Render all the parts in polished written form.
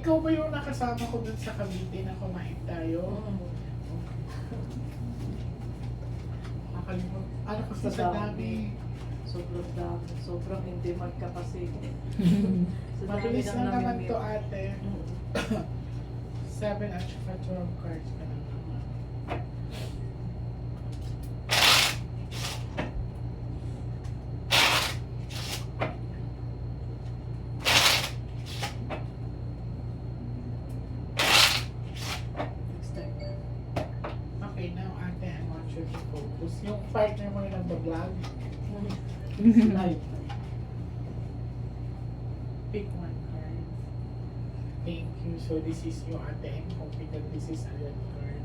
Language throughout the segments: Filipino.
ikaw ba yung nakasama ko dun sa Cavite na kumain tayo? Nakalimut. Ano kasi sa dami? Sobrang dami. Sobrang hindi ka kasi. Mabilis lang naman to ate. 7 at saka 12 cards ka lang naman. Next time. Okay, now ate, I want you to focus. Yung partner mo yung nagbablog, Live. pick one card. Thank you. So this is your ate. I'm hoping that this is a red card.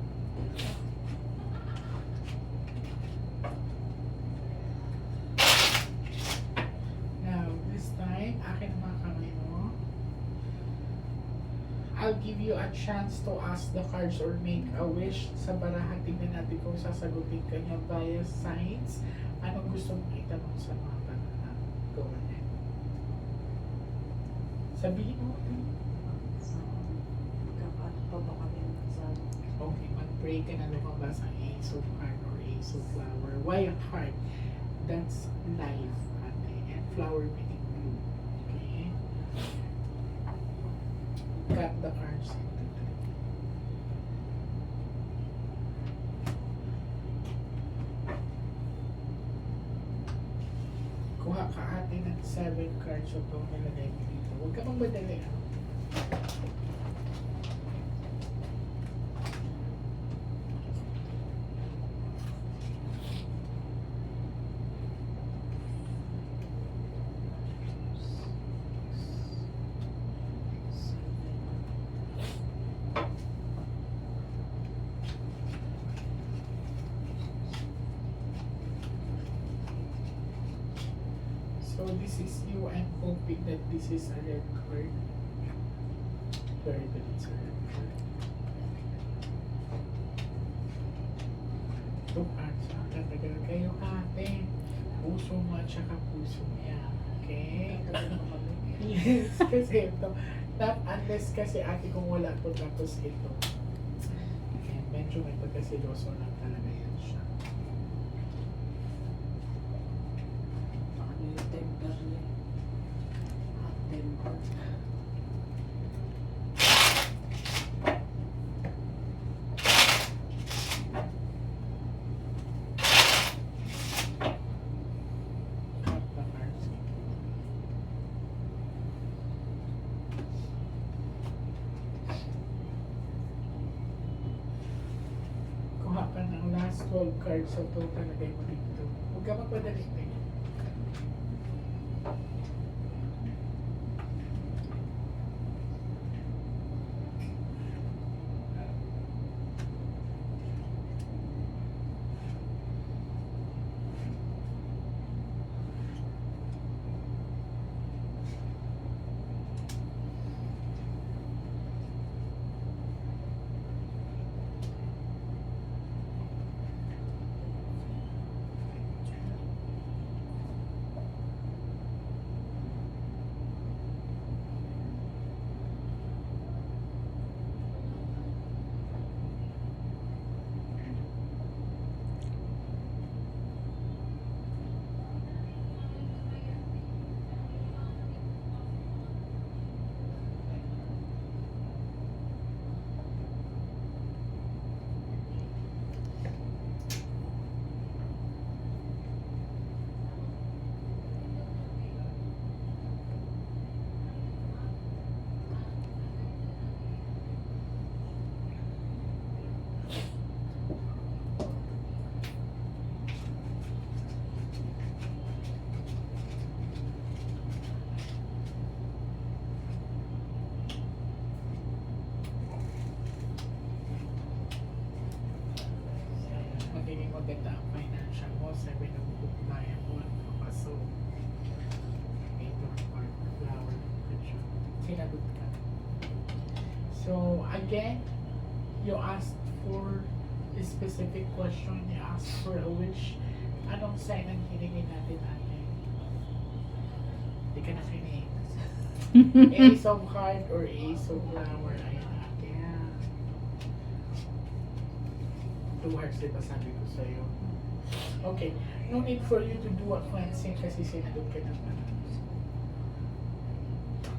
Now, this time, akin ang mga kamay mo. I'll give you a chance to ask the cards or make a wish sa barahan. Tingnan natin kung sasagutin ka niya via signs. Anong gusto mong itanong sa mga barahan? Go ahead. Sabihin mo. Magkakaano pa ba kami sa... Okay, mag-pray ka na lumabas ang Ace of Heart or Ace of Flower. Why a heart? That's life, ate. And flower meaning blue. Okay? Cut the cards into three. Kuha ka ate ng 7 cards o itong nilagay mo dito. Huwag ka magmadali. So this is you. I'm hoping that this is a red card. Very good, it's a red card. Ito cards. Tatagal kayo ate. Puso mo at saka puso niya. Okay? Yes, kasi ito. Not unless kasi ate kung wala po tapos ito. Okay, medyo may pagkasiloso lang talaga yan siya. Ano yung temper niya? Hot temper. Cut the cards. Kuha ka ng last 12 cards sa ito talagay mo dito. Huwag ka magpadali. Magiging maganda ang financial mo. 7 of book na yan. 1 paso. 8 of heart. Flower. Good job. Sinagot ka. So, again, you asked for a specific question. You asked for a wish. Anong sign ang hiningin natin ate? Hindi ka nakinig. Ace of heart or ace of flower. Ayan ate. Yeah. 2 hearts, diba sabi ko sa'yo? Okay. No need for you to do a cleansing kasi sinalog ka naman.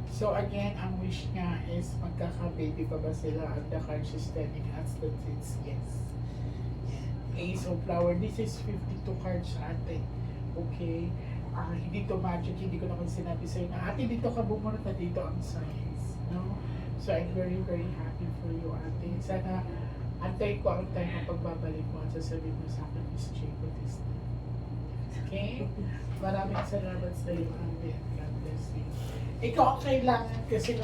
So again, ang wish niya is magkaka-baby pa ba sila? And the card she's telling us that it's yes. Ace of flower. This is 52 cards ate. Okay? Hindi to magic, hindi ko naman sinabi sa'yo na ate dito ka bumunot na dito ang signs. No? So I'm very very happy for you ate. Sana antay ko ang time ng pagbabalik mo at sasabihin mo sa akin, Miss J. Bautista. Okay? Maraming salamat sa iyo ate. God bless you. Ikaw ang kailangan kasi